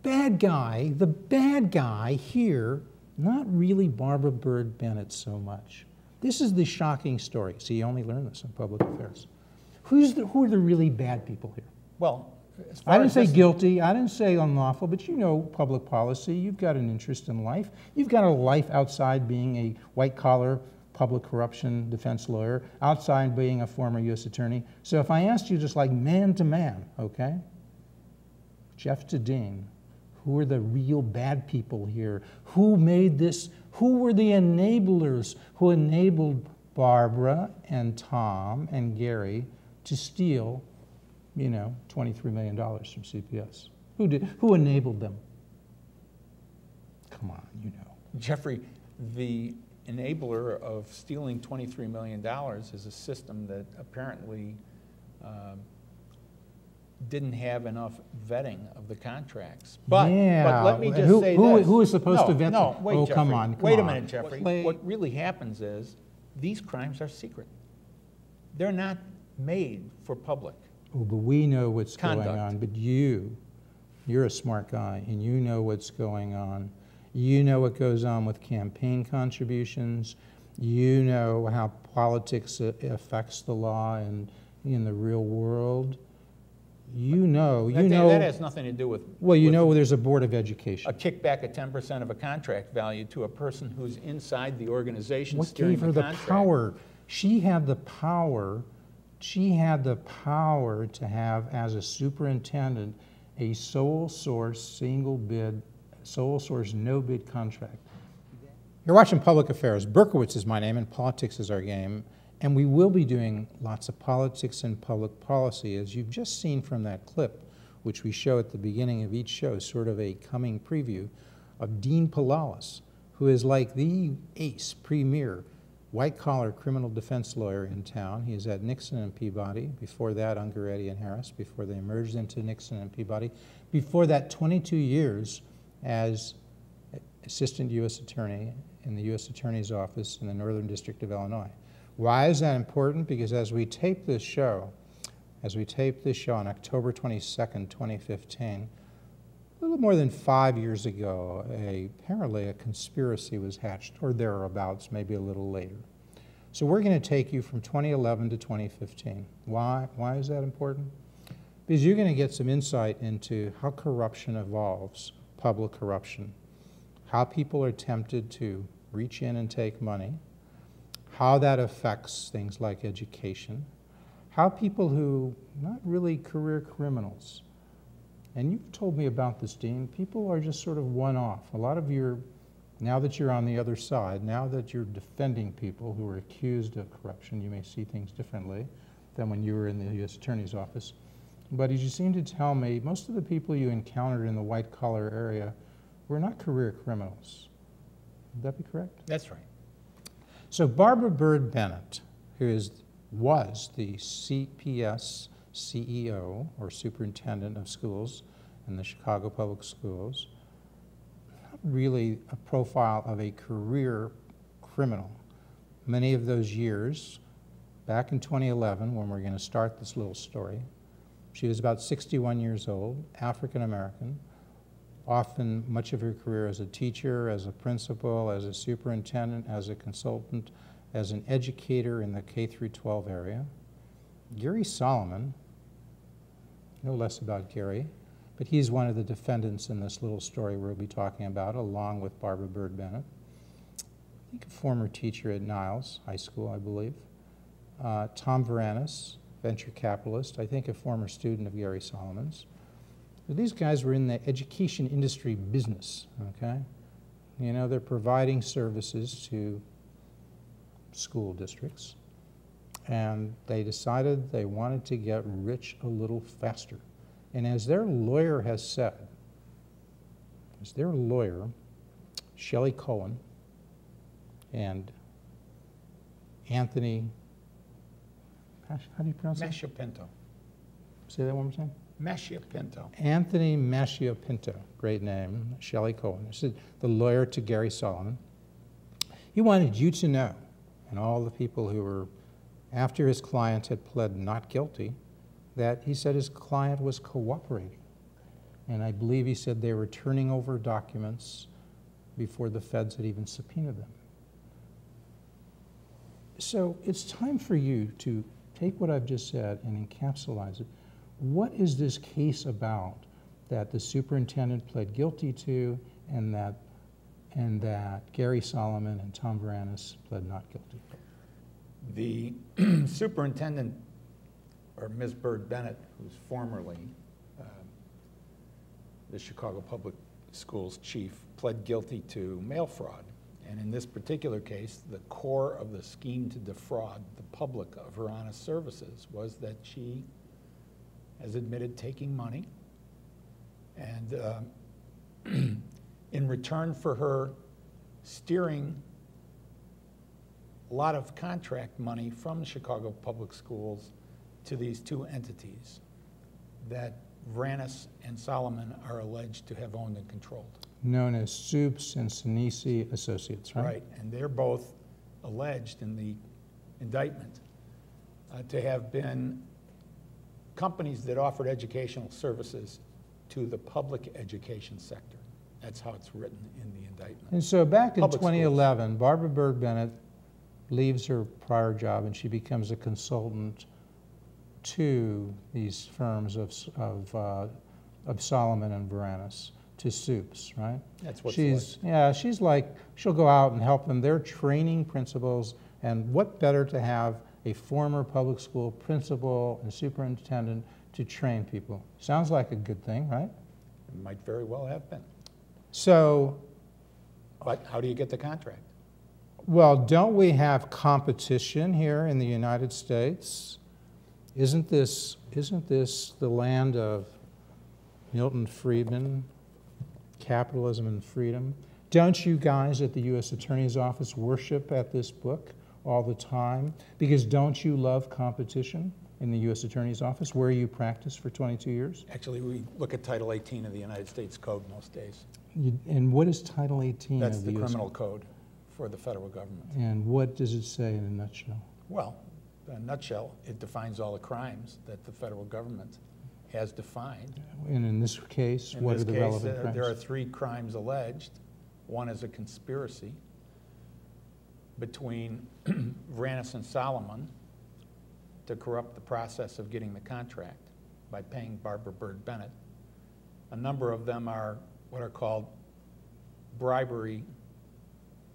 the bad guy here, not really Barbara Byrd Bennett so much. This is the shocking story. See, you only learn this in public affairs. Who are the really bad people here? Well, I didn't say guilty, I didn't say unlawful, but you know public policy. You've got an interest in life. You've got a life outside being a white-collar public corruption defense lawyer, outside being a former U.S. attorney. So if I asked you just like man to man, okay? Jeff to Dean, who are the real bad people here? Who made this? Who were the enablers who enabled Barbara and Tom and Gary to steal, you know, $23 million from CPS? Who enabled them? Come on, you know. Jeffrey, the enabler of stealing $23 million is a system that apparently didn't have enough vetting of the contracts. But let me just say this. Who is supposed to vet them? No, wait, Jeffrey. Come on. Wait a minute, Jeffrey. What really happens is these crimes are secret. They're not made for public. Oh, but we know what's conduct. going on. But you're a smart guy, and you know what's going on. You know what goes on with campaign contributions. You know how politics affects the law and in the real world. That has nothing to do with. Well, you know there's a board of education. A kickback of 10% of a contract value to a person who's inside the organization. What gave her the power? She had the power. She had the power to have, as a superintendent, a sole source, single bid, sole source, no bid contract. You're watching Public Affairs. Berkowitz is my name, and politics is our game. And we will be doing lots of politics and public policy, as you've just seen from that clip, which we show at the beginning of each show, sort of a coming preview of Dean Polales, who is like the ace, premier, white-collar criminal defense lawyer in town. He is at Nixon and Peabody. Before that, Ungaretti and Harris, before they merged into Nixon and Peabody. Before that, 22 years as assistant U.S. attorney in the U.S. Attorney's Office in the Northern District of Illinois. Why is that important? Because as we tape this show on October 22nd, 2015, a little more than 5 years ago, apparently a conspiracy was hatched, or thereabouts, maybe a little later. So we're going to take you from 2011 to 2015. Why is that important? Because you're going to get some insight into how corruption evolves, public corruption, how people are tempted to reach in and take money, how that affects things like education, how people who, not really career criminals, and you've told me about this, Dean, people are just sort of one-off. A lot of now that you're on the other side, now that you're defending people who are accused of corruption, you may see things differently than when you were in the U.S. Attorney's Office. But as you seem to tell me, most of the people you encountered in the white-collar area were not career criminals. Would that be correct? That's right. So Barbara Byrd Bennett, who was the CPS CEO, or superintendent of schools in the Chicago Public Schools, not really a profile of a career criminal. Many of those years, back in 2011, when we're going to start this little story, she was about 61 years old, African American, often much of her career as a teacher, as a principal, as a superintendent, as a consultant, as an educator in the K-12 area. Gary Solomon, no less about Gary, but he's one of the defendants in this little story we'll be talking about, along with Barbara Byrd Bennett. I think a former teacher at Niles High School, I believe. Tom Varanis, venture capitalist, I think a former student of Gary Solomon's. These guys were in the education industry business, okay? You know, they're providing services to school districts, and they decided they wanted to get rich a little faster. And as their lawyer has said, Shelley Cohen and Anthony, how do you pronounce that? Masciapinto. Say that one more time. Masciapinto. Anthony Masciapinto, great name, Shelley Cohen, the lawyer to Gary Solomon. He wanted you to know, and all the people who were, after his client had pled not guilty, that he said his client was cooperating. And I believe he said they were turning over documents before the feds had even subpoenaed them. So it's time for you to take what I've just said and encapsulate it. What is this case about that the superintendent pled guilty to and that Gary Solomon and Tom Varanus pled not guilty? The superintendent, or Ms. Bird Bennett, who's formerly the Chicago Public Schools chief, pled guilty to mail fraud. And in this particular case, the core of the scheme to defraud the public of her honest services was that she has admitted taking money, and in return for her steering a lot of contract money from the Chicago Public Schools to these two entities that Varanus and Solomon are alleged to have owned and controlled. Known as Supes and Sinisi Associates, right? Right, and they're both alleged in the indictment to have been companies that offered educational services to the public education sector. That's how it's written in the indictment. And so back in Public 2011, schools. Barbara Bird Bennett leaves her prior job and she becomes a consultant to these firms of Solomon and Varanus, to Supes, right? That's what she's like, she'll go out and help them. They're training principals, and what better to have a former public school principal and superintendent to train people? Sounds like a good thing, right? It might very well have been. So, but how do you get the contract? Well, don't we have competition here in the United States? Isn't this the land of Milton Friedman, capitalism and freedom? Don't you guys at the U.S. Attorney's Office worship at this book all the time? Because don't you love competition in the U.S. Attorney's Office, where you practiced for 22 years? Actually, we look at Title 18 of the United States Code most days. And what is Title 18 That's of the the U.S. criminal code for the federal government. And what does it say in a nutshell? Well, in a nutshell, it defines all the crimes that the federal government has defined. And in this case, what are the relevant crimes? There are 3 crimes alleged. One is a conspiracy between Varanus and Solomon to corrupt the process of getting the contract by paying Barbara Bird Bennett. A number of them are what are called bribery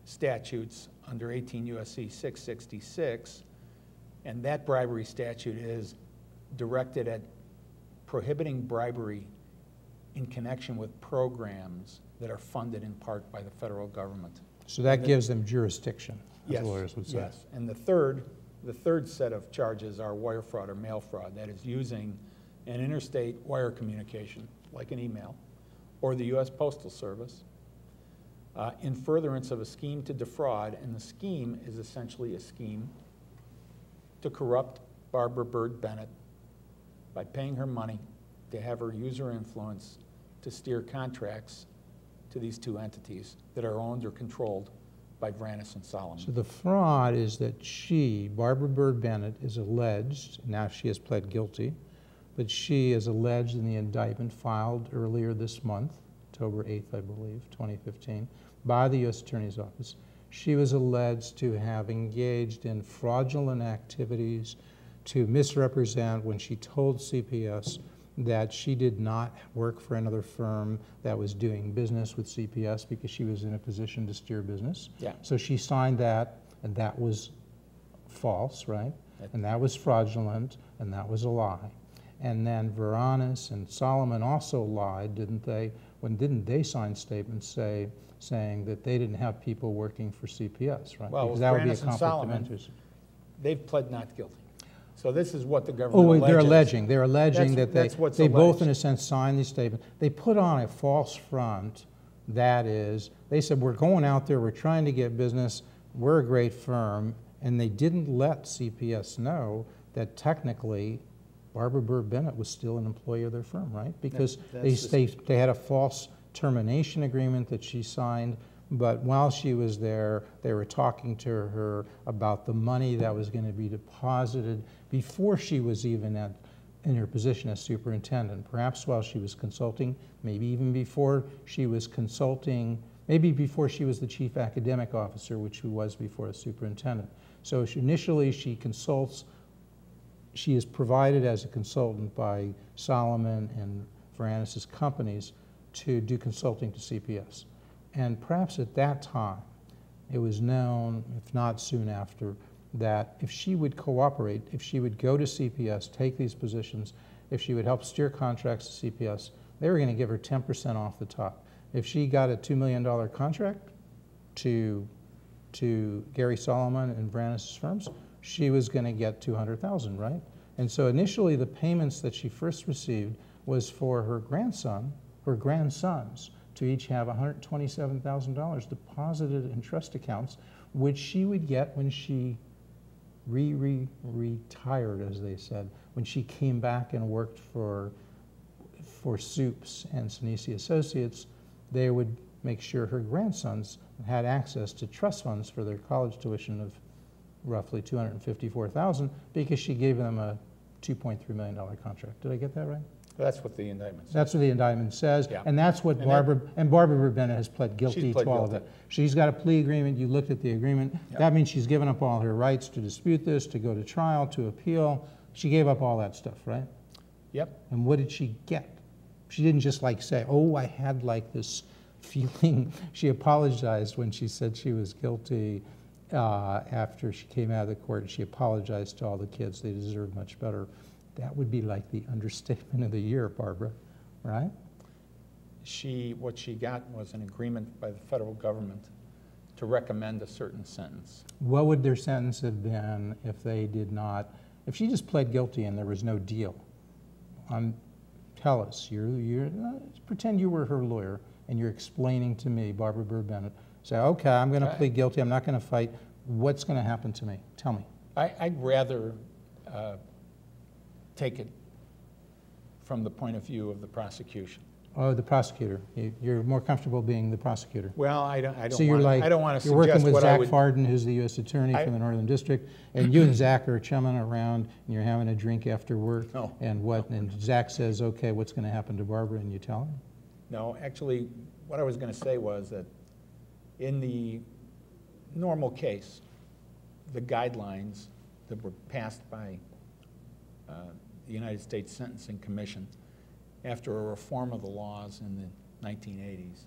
statutes under 18 U.S.C. 666, and that bribery statute is directed at prohibiting bribery in connection with programs that are funded in part by the federal government. So that gives them jurisdiction, as yes, lawyers would say. Yes, and the third set of charges are wire fraud or mail fraud, that is using an interstate wire communication, like an email, or the U.S. Postal Service, in furtherance of a scheme to defraud, and the scheme is essentially a scheme to corrupt Barbara Bird Bennett by paying her money to have her use her influence to steer contracts to these 2 entities that are owned or controlled by Varanus and Solomon. So the fraud is that she, Barbara Bird Bennett, is alleged, now she has pled guilty, but she is alleged in the indictment filed earlier this month, October 8th, I believe, 2015, by the U.S. Attorney's Office. She was alleged to have engaged in fraudulent activities to misrepresent when she told CPS that she did not work for another firm that was doing business with CPS because she was in a position to steer business. Yeah. So she signed that, and that was false, right? And that was fraudulent, and that was a lie. And then Varanus and Solomon also lied, didn't they? When didn't they sign statements saying that they didn't have people working for CPS, right? Well, because that would be a Varanus and conflict Solomon, of interest. They've pled not guilty. So this is what the government alleges. They're alleging that they both, in a sense, signed these statements. They put on a false front. That is, they said, we're going out there, we're trying to get business, we're a great firm, and they didn't let CPS know that technically Barbara Bird Bennett was still an employee of their firm, right? Because they had a false termination agreement that she signed, but while she was there, they were talking to her about the money that was going to be deposited before she was even in her position as superintendent, perhaps while she was consulting, maybe even before she was consulting, maybe before she was the chief academic officer, which she was before as superintendent. So initially she consults, she is provided as a consultant by Solomon and Varanus' companies to do consulting to CPS. And perhaps at that time, it was known, if not soon after, that if she would cooperate, if she would go to CPS, take these positions, if she would help steer contracts to CPS, they were going to give her 10% off the top. If she got a $2 million contract to Gary Solomon and Varanus' firms, she was going to get $200,000, right? And so initially the payments that she first received was for her grandson, her grandsons, to each have $127,000 deposited in trust accounts, which she would get when she retired, as they said, when she came back and worked for Supes and Sinisi Associates. They would make sure her grandsons had access to trust funds for their college tuition of roughly $254,000 because she gave them a $2.3 million contract. Did I get that right? That's what the indictment says. That's what the indictment says, Yeah. and that's what Barbara Verbena has pled guilty to all of guilty. it. She's got a plea agreement. You looked at the agreement. Yep. That means she's given up all her rights to dispute this, to go to trial, to appeal. She gave up all that stuff, right? Yep. And what did she get? She didn't just like say, oh, I had like this feeling. She apologized when she said she was guilty after she came out of the court. She apologized to all the kids. They deserve much better. That would be like the understatement of the year, Barbara, right? What she got was an agreement by the federal government to recommend a certain sentence. What would their sentence have been if they did not, if she just pled guilty and there was no deal? Tell us, pretend you were her lawyer and you're explaining to me, Barbara Verbena, say, okay, I'm going to plead guilty, I'm not going to fight. What's going to happen to me? Tell me. I'd rather take it from the point of view of the prosecution. Oh, the prosecutor. You're more comfortable being the prosecutor. Well, I don't So you're like, I don't want to you're suggest working with what Zach I would. Farden, who's the U.S. Attorney from the Northern District, and you and Zach are chumming around, and you're having a drink after work. No. And Zach says, okay, what's going to happen to Barbara? And you tell him? No, actually, what I was going to say was that in the normal case, the guidelines that were passed by the United States Sentencing Commission after a reform of the laws in the 1980s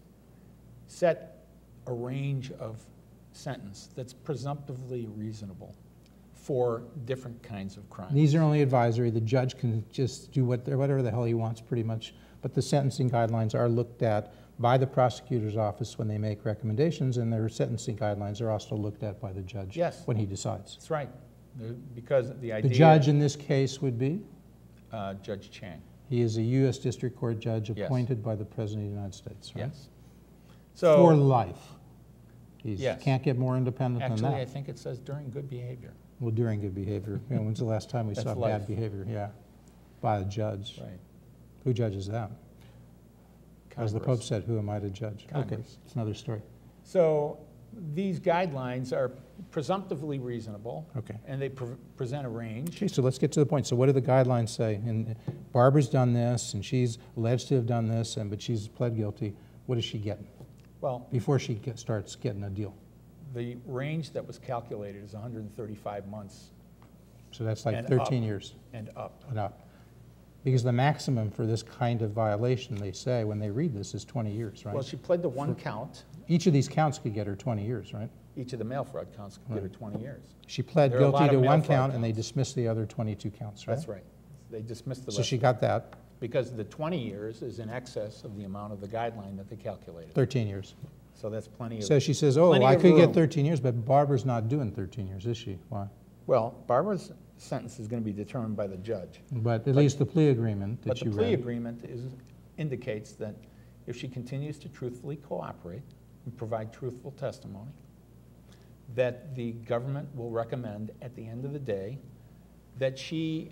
set a range of sentence that's presumptively reasonable for different kinds of crimes. These are only advisory. The judge can just do whatever the hell he wants pretty much, but the sentencing guidelines are looked at by the prosecutor's office when they make recommendations, and their sentencing guidelines are also looked at by the judge when he decides. That's right. Because the idea... The judge in this case would be? Judge Chang. He is a U.S. District Court judge appointed by the President of the United States, right? Yes. So, for life. He can't get more independent than that. Actually, I think it says during good behavior. Well, during good behavior. When's the last time we saw life. bad behavior? Yeah, by a judge. Right. Who judges that? As the Pope said, who am I to judge? Congress. Okay, it's another story. So these guidelines are presumptively reasonable, and they present a range. Okay, so let's get to the point. So what do the guidelines say? And Barbara's done this, and she's alleged to have done this, but she's pled guilty. What is she getting? Well, before she starts getting a deal. The range that was calculated is 135 months. So that's like 13 years. And up. And up. Because the maximum for this kind of violation, they say, when they read this, is 20 years, right? Well, she pled to one count. Each of these counts could get her 20 years, right? Each of the mail fraud counts could get her 20 years. She pled guilty to one count, and they dismissed the other 22 counts, right? That's right. They dismissed the So she got that. Because the 20 years is in excess of the amount of the guideline that they calculated. 13 years. So that's plenty of So she says, oh, I could get 13 years, but Barbara's not doing 13 years, is she? Why? Well, Barbara's sentence is going to be determined by the judge. But at least the plea agreement that you read. But the plea agreement indicates that if she continues to truthfully cooperate and provide truthful testimony, that the government will recommend at the end of the day that she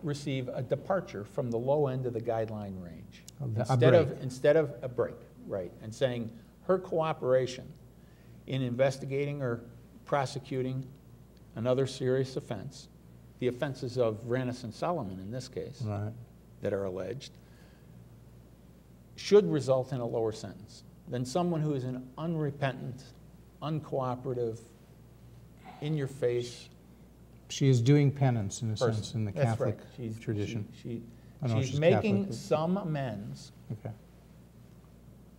receive a departure from the low end of the guideline range. Instead of a break, right, and saying her cooperation in investigating or prosecuting another serious offense the offenses of Varanus and Solomon in this case, Right. that are alleged, should result in a lower sentence than someone who is an unrepentant, uncooperative, in-your-face She is doing penance, in a person. sense, in the That's Catholic right. tradition. I don't know if She's making Catholic, some amends but- okay.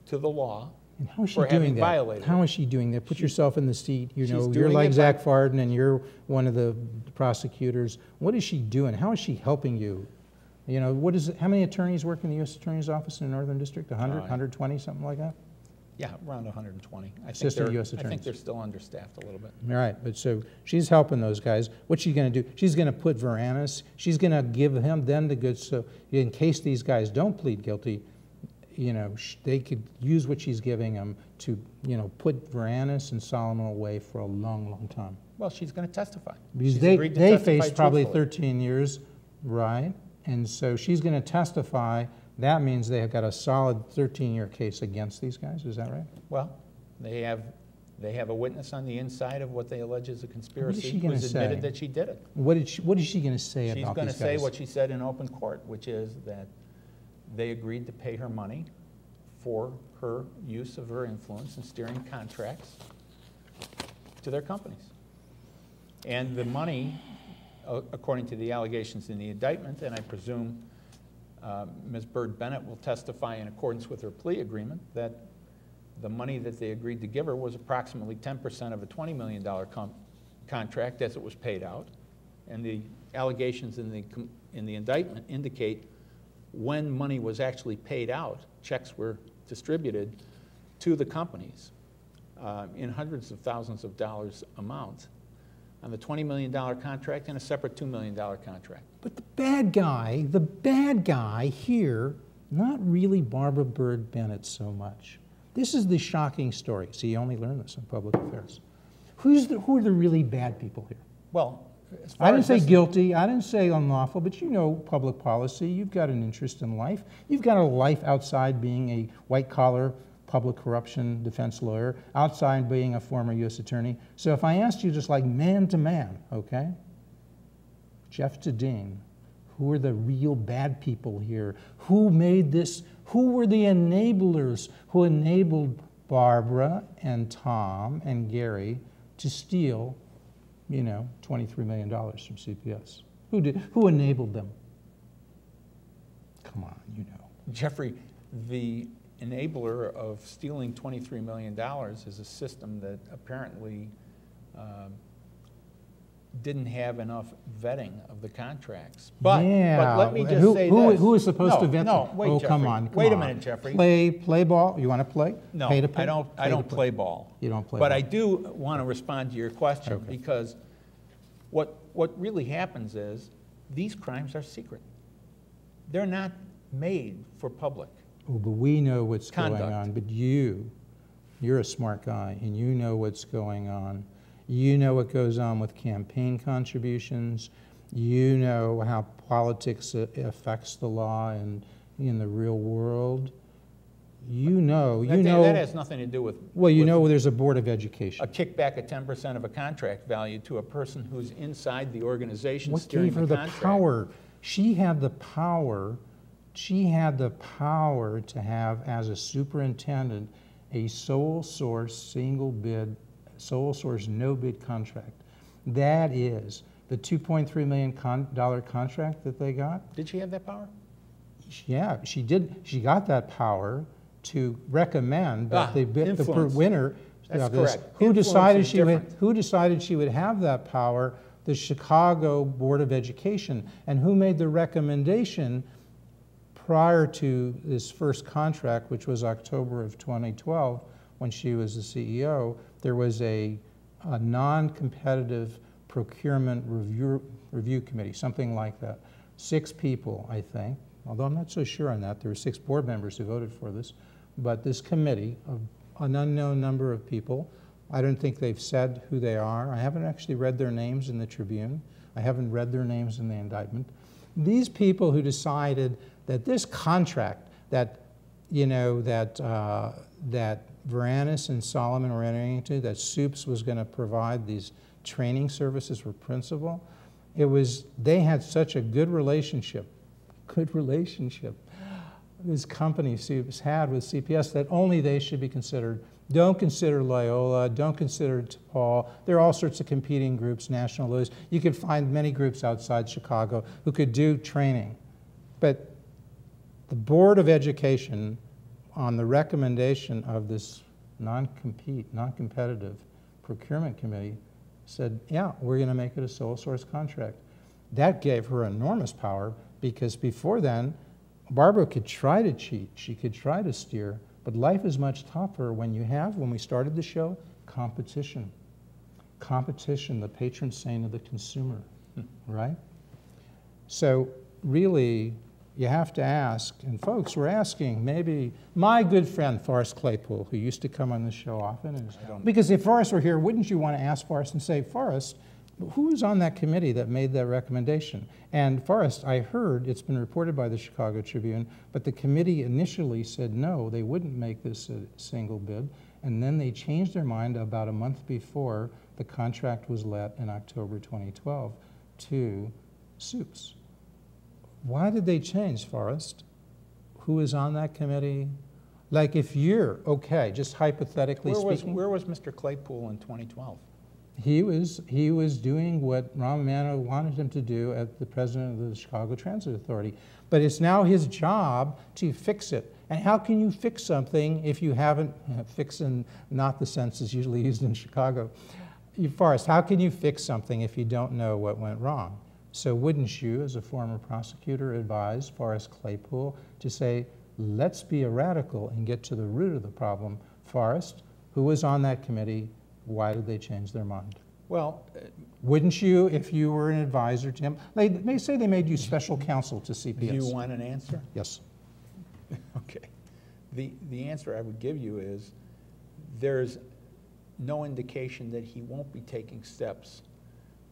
to the law. And how is she for having doing that? violated How it. is she doing that? Put yourself in the seat. You she's know, you're doing like it Zach by- Farden, and you're one of the prosecutors. What is she doing? How is she helping you? You know, what is it, how many attorneys work in the U.S. Attorney's Office in the Northern District? 100, 120, something like that? Yeah, around 120. Assistant U.S. I think attorneys. they're still understaffed a little bit. All right, but so she's helping those guys. What's she going to do? She's going to put Varanus, she's going to give him then the goods, so in case these guys don't plead guilty, you know, they could use what she's giving them to, you know, put Varanus and Solomon away for a long, long time. Well, she's going to testify. Because She's they agreed to face testify probably truthfully. 13 years, right? And so she's going to testify. That means they have got a solid 13-year case against these guys. Is that right? Well, they have a witness on the inside of what they allege is a conspiracy she gonna who's admitted say? that she did it. What is she going to say She's about going these to say guys? what she said in open court, which is that they agreed to pay her money for her use of her influence in steering contracts to their companies. And the money, according to the allegations in the indictment, and I presume Ms. Bird Bennett will testify in accordance with her plea agreement, that the money that they agreed to give her was approximately 10% of a $20 million contract as it was paid out. And the allegations in the indictment indicate when money was actually paid out, checks were distributed to the companies in hundreds of thousands of dollars amount on the $20 million contract and a separate $2 million contract. But the bad guy here, not really Barbara Bird Bennett so much. This is the shocking story. See, you only learn this in public affairs. Who are the really bad people here? Well, as far I didn't as say this- guilty, I didn't say unlawful, but you know public policy. You've got an interest in life. You've got a life outside being a white-collar public corruption defense lawyer, outside being a former U.S. attorney. So if I asked you just like man to man, okay? Jeff to Dean, who are the real bad people here? Who made this? Who were the enablers who enabled Barbara and Tom and Gary to steal, you know, $23 million from CPS? Who enabled them? Come on, you know. Jeffrey, the enabler of stealing $23 million is a system that apparently didn't have enough vetting of the contracts. But let me just say this. Who is supposed to vet No, them? wait, Oh, Jeffrey. come on. Wait a minute, Jeffrey. Play ball? You want to play? No, Pay to play? I don't play ball. You don't play But ball. I do want to respond to your question Okay. because what really happens is these crimes are secret. They're not made for public. Oh, but we know what's Conduct. going on. But you're a smart guy, and you know what's going on. You know what goes on with campaign contributions. You know how politics affects the law and in the real world. That has nothing to do with. Well, you with know there's a board of education. a kickback of 10% of a contract value to a person who's inside the organization What steering gave her the the contract. power? She had the power. She had the power to have, as a superintendent, a sole source, single bid, sole source, no bid contract. That is the $2.3 million contract that they got. Did she have that power? Yeah, she did. She got that power to recommend that the influence. winner. That's of this. correct. Who Influence decided is she would? different. Who decided she would have that power? The Chicago Board of Education. And who made the recommendation prior to this first contract, which was October of 2012, when she was the CEO? There was a non-competitive procurement review committee, something like that. 6 people, I think, although I'm not so sure on that. There were 6 board members who voted for this. But this committee of an unknown number of people, I don't think they've said who they are. I haven't actually read their names in the Tribune. I haven't read their names in the indictment. These people who decided that this contract that, you know, that Varanus and Solomon were entering into, that Soups was going to provide these training services for principal, they had such a good relationship, this company had with CPS, that only they should be considered. Don't consider Loyola, don't consider DePaul. There are all sorts of competing groups, national lawyers. You could find many groups outside Chicago who could do training. But the Board of Education, on the recommendation of this non-competitive procurement committee, said, yeah, we're going to make it a sole source contract. That gave her enormous power, because before then, Barbara could try to cheat, she could try to steer, but life is much tougher when you have, when we started the show, competition. Competition, the patron saint of the consumer, right? So really, you have to ask, and folks, we're asking, maybe my good friend Forrest Claypool, who used to come on the show often, because if Forrest were here, wouldn't you want to ask Forrest and say, Forrest, who was on that committee that made that recommendation? And Forrest, I heard, it's been reported by the Chicago Tribune, but the committee initially said no, they wouldn't make this a single bid, and then they changed their mind about a month before the contract was let in October 2012 to Supes. Why did they change, Forrest? Who is on that committee? Like, if you're, okay, just hypothetically speaking. Where was Mr. Claypool in 2012? He was doing what Rahm Emanuel wanted him to do as the president of the Chicago Transit Authority. But it's now his job to fix it. And how can you fix something if you haven't, fix in not the sense is usually used in Chicago. Forrest, how can you fix something if you don't know what went wrong? So wouldn't you, as a former prosecutor, advise Forrest Claypool to say, let's be a radical and get to the root of the problem? Forrest, who was on that committee, why did they change their mind? Well, wouldn't you, if you were an advisor to him? They may say they made you special counsel to CPS. Do you want an answer? Yes. Okay. The answer I would give you is there's no indication that he won't be taking steps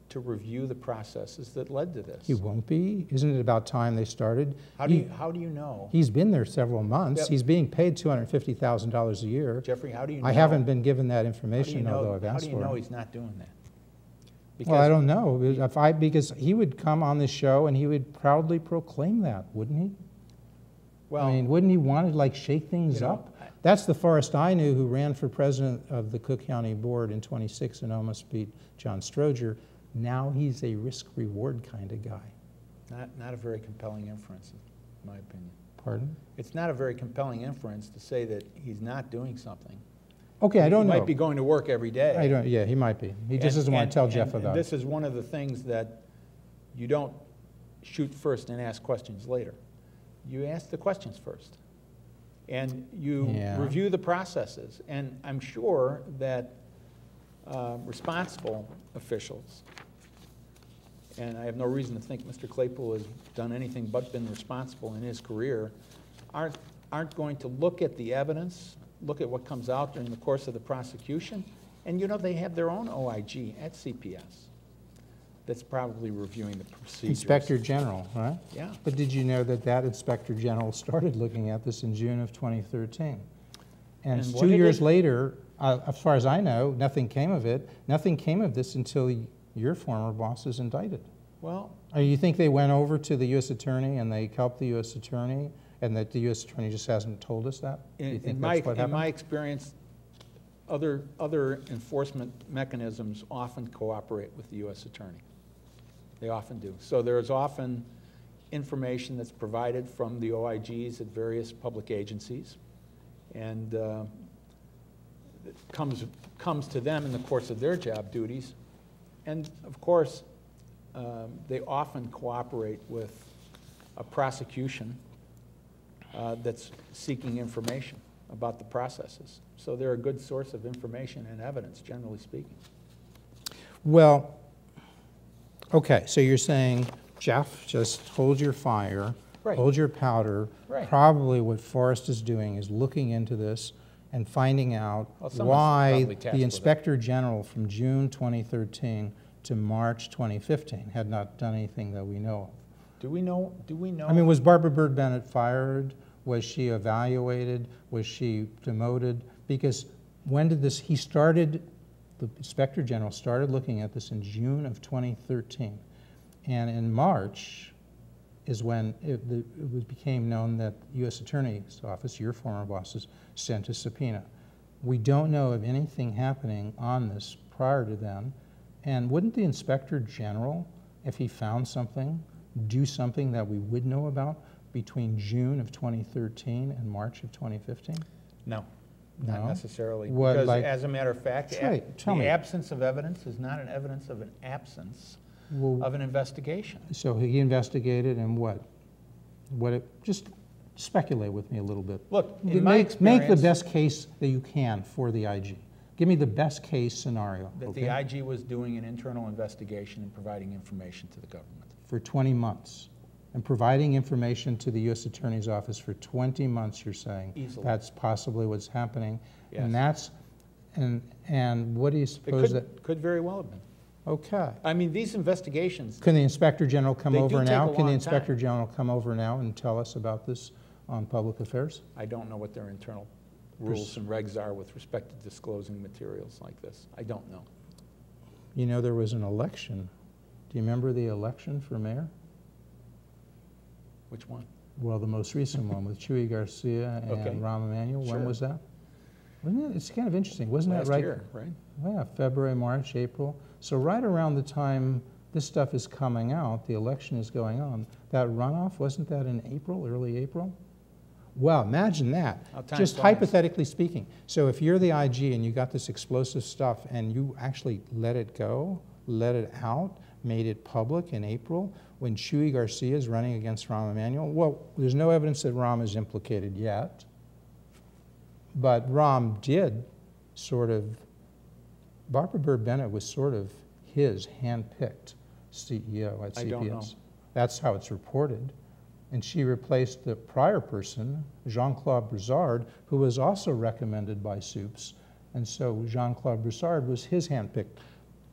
to review the processes that led to this. He won't be? Isn't it about time they started? How do you know? He's been there several months. Yep. He's being paid $250,000 a year. Jeffrey, how do you know? I haven't been given that information, although I've asked for it. How do you know he's not doing that? Well, I don't know. Because he would come on the show and he would proudly proclaim that, wouldn't he? Well, I mean, wouldn't he want to like shake things up? That's the Forrest I knew who ran for president of the Cook County Board in 26 and almost beat John Stroger. Now he's a risk-reward kind of guy. Not a very compelling inference, in my opinion. Pardon? It's not a very compelling inference to say that he's not doing something. Okay, I don't know. He might be going to work every day. Yeah, he might be. He just doesn't want to tell Jeff about it. This is one of the things that you don't shoot first and ask questions later. You ask the questions first. And you review the processes. And I'm sure that responsible officials, and I have no reason to think Mr. Claypool has done anything but been responsible in his career, aren't going to look at the evidence, look at what comes out during the course of the prosecution, and you know they have their own OIG at CPS that's probably reviewing the procedures. Inspector General, right? Yeah. But did you know that Inspector General started looking at this in June of 2013? And 2 years later, as far as I know, nothing came of it. Nothing came of this until your former boss is indicted. Well, you think they went over to the U.S. Attorney and they helped the U.S. Attorney, and that the U.S. Attorney just hasn't told us that? In my experience, other enforcement mechanisms often cooperate with the U.S. Attorney. They often do. So there is often information that's provided from the OIGs at various public agencies, and it comes to them in the course of their job duties. And of course, they often cooperate with a prosecution that's seeking information about the processes. So they're a good source of information and evidence, generally speaking. Well, okay, so you're saying, Jeff, just hold your fire, hold your powder. Right. Probably what Forrest is doing is looking into this and finding out why the Inspector General from June 2013 to March 2015 had not done anything that we know of. Do we know? I mean, was Barbara Byrd Bennett fired? Was she evaluated? Was she demoted? Because when did this, the Inspector General started looking at this in June of 2013. And in March is when it became known that the U.S. Attorney's Office, your former bosses, sent a subpoena. We don't know of anything happening on this prior to then. And wouldn't the Inspector General, if he found something, do something that we would know about between June of 2013 and March of 2015? No, No? not necessarily. What, Because like- as a matter of fact, Tell the me. absence of evidence is not an evidence of an absence Well, of an investigation. so he investigated and what? Just speculate with me a little bit. Look, in my Make the experience, best case that you can for the IG. Give me the best case scenario. that okay? the IG was doing an internal investigation and providing information to the government. For 20 months. And providing information to the U.S. Attorney's Office for 20 months, you're saying. Easily. That's possibly what's happening. Yes. And that's, and what do you It suppose that, could very well have been. okay. I mean, these investigations, Can the Inspector General come They do over take now? a Can the long Inspector time. General come over now and tell us about this on Public Affairs? I don't know what their internal rules and regs are with respect to disclosing materials like this. I don't know. You know, there was an election. Do you remember the election for mayor? Which one? Well, the most recent one with Chuy Garcia and Okay. Rahm Emanuel. Sure. When was that? Wasn't it? It's kind of interesting. Wasn't Last that right? year, right? Yeah, February, March, April. So right around the time this stuff is coming out, the election is going on. That runoff, wasn't that in April, early April? Well, imagine that. How time Just flies. hypothetically speaking. So if you're the IG and you got this explosive stuff and you actually let it go, let it out, made it public in April, when Chuy Garcia is running against Rahm Emanuel, well, there's no evidence that Rahm is implicated yet. But Rahm did sort of, Barbara Byrd Bennett was sort of his hand-picked CEO at CPS. I don't know. That's how it's reported. And she replaced the prior person, Jean-Claude Broussard, who was also recommended by Soups. And so Jean-Claude Broussard was his hand-picked.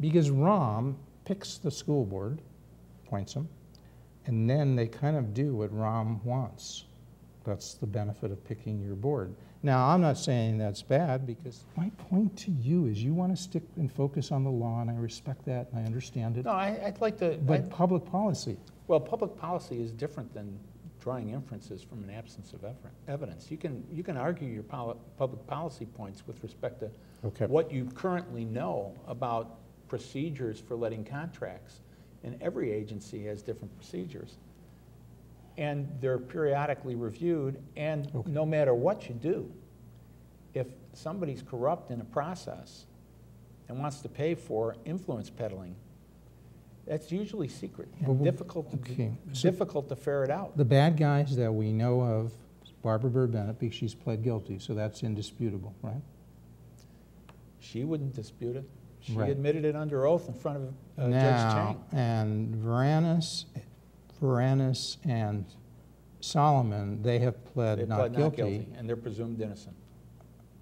Because Rahm picks the school board, appoints them, and then they kind of do what Rahm wants. That's the benefit of picking your board. Now, I'm not saying that's bad, because my point to you is you want to stick and focus on the law, and I respect that, and I understand it. No, I'd like to, But public policy. well, public policy is different than drawing inferences from an absence of evidence. You can argue your public policy points with respect to Okay. what you currently know about procedures for letting contracts, and every agency has different procedures. And they're periodically reviewed, and Okay. no matter what you do, if somebody's corrupt in a process and wants to pay for influence peddling, that's usually secret and Well, difficult to ferret out. The bad guys that we know of, Barbara Byrd Bennett, because she's pled guilty, so that's indisputable, right? She wouldn't dispute it. She Right. admitted it under oath in front of Judge Now, Chang. and Varanus and Solomon, they have pled They not pled not guilty, guilty, and they're presumed innocent.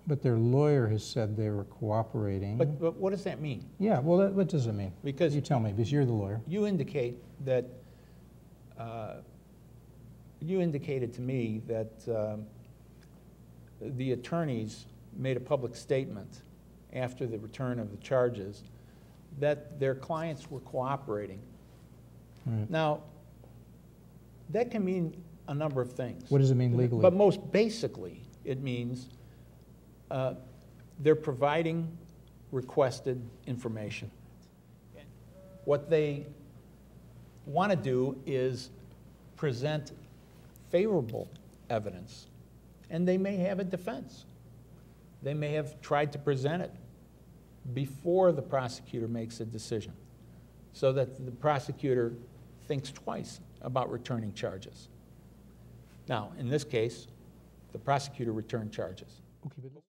but their lawyer has said they were cooperating. But what does that mean? Yeah, well, what does it mean? Because You tell me, because you're the lawyer. you indicate that, you indicated to me that the attorneys made a public statement after the return of the charges that their clients were cooperating. Right. Now, that can mean a number of things. What does it mean legally? But most basically, it means they're providing requested information. What they want to do is present favorable evidence, and they may have a defense. They may have tried to present it before the prosecutor makes a decision, so that the prosecutor thinks twice about returning charges. Now, in this case, the prosecutor returned charges. Okay, but